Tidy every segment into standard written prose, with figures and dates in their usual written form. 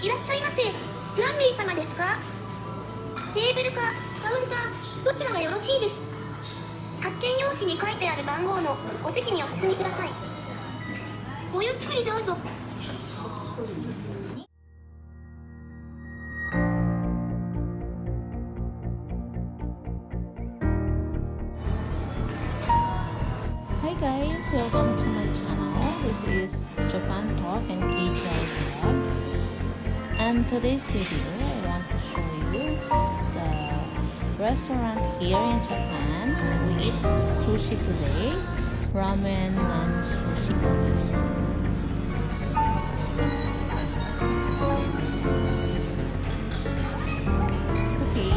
いらっしゃいませ。何名様ですか？テーブルかカウンター、どちらがよろしいです。発券用紙に書いてある番号のお席にお進みください。ごゆっくりどうぞ。Hi guys, welcome to my channel. This is Japan Talk and KJ Vlogs. And today's video, I want to show you the restaurant here in Japan. We eat sushi today, ramen and sushi. Okay,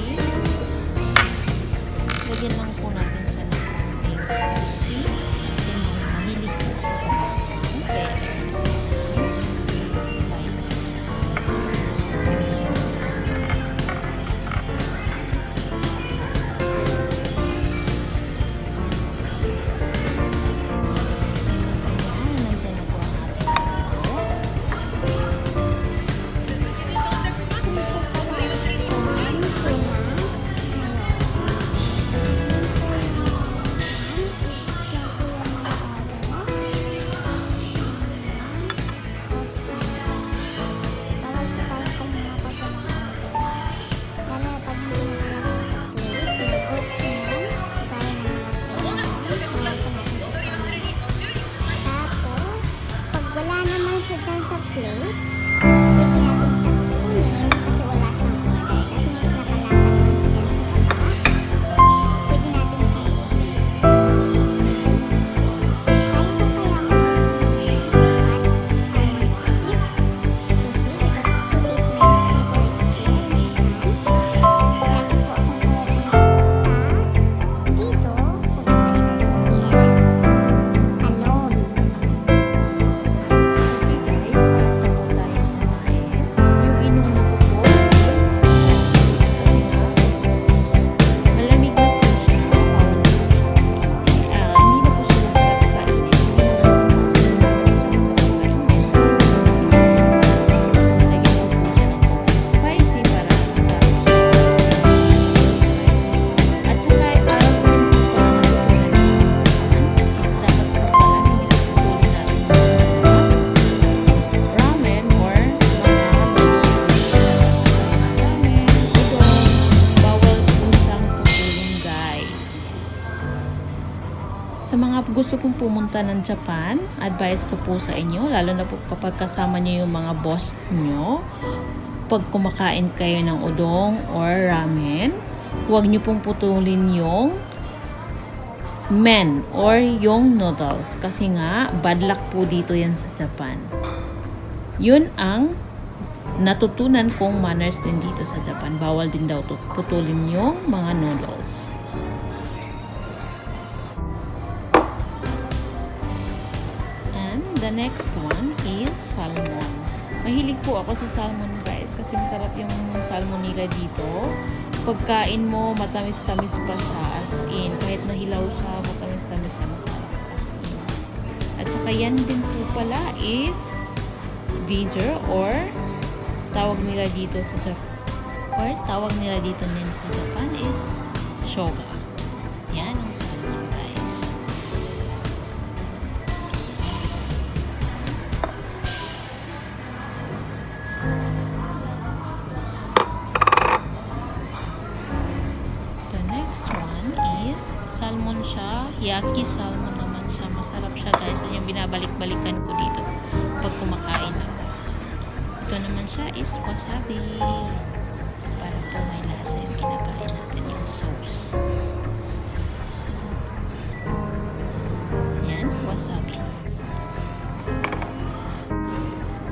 lagyan lang po natin siya ng konting spicy. Mahilig po ako sa mga spicy. Sa plate, pwede natin siyang kunin kasi wala siyang order. That means nakalatan lang siya dyan sa baba. Pwede natin siyang kunin. Kaya ko kaya mag-gusto ngayon, but I want to eat sushi because sushi is my favorite here in Japan. Lagi po akong pupunta dito, kumakain ng sushi and alone. Sa mga gusto pong pumunta ng Japan, advice ko po sa inyo, lalo na po kapag kasama niyo yung mga boss nyo, pag kumakain kayo ng udong or ramen, huwag nyo pong putulin yung men or yung noodles. Kasi nga, bad luck po dito yan sa Japan. Yun ang natutunan kong manners din dito sa Japan. Bawal din daw putulin yung mga noodles. The next one is salmon. Mahilig po ako sa salmon guys kasi masarap yung salmon nila dito. Pagkain mo, matamis-tamis pa siya as in. Kahit nahilaw siya, matamis-tamis siya, masarap as in. At saka yan din po pala is ginger or tawag nila dito sa Japan is shoga. Yan ang salmon guys. Salmon siya, yaki salmon naman siya. Masarap siya guys. Yan yung binabalik-balikan ko dito pag kumakain ako. Ito naman siya is wasabi. Para po may lasa yung kinakain natin, yung sauce. Yan, wasabi.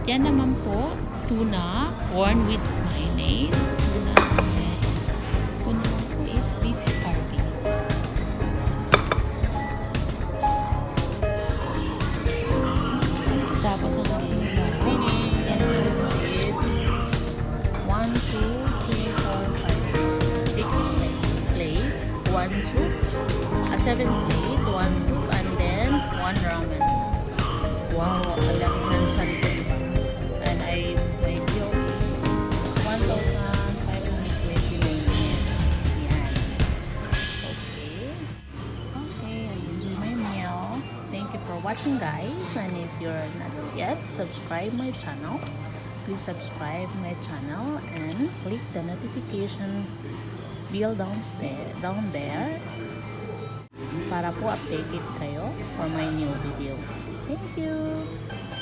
Yan naman po, tuna, corn with mayonnaise. Tuna naman po is beef carby. Tapos ang ating gagawin is 1, 2, 3, 4, 5, 6 plate, 1 soup, 7 plate, 1 soup, and then 1 ramen. Wow, ang laki ng chan ko, diba? And I feel watching, guys. And if you're not yet subscribe my channel, please subscribe my channel and click the notification bell down there para po updated kayo for my new videos. Thank you!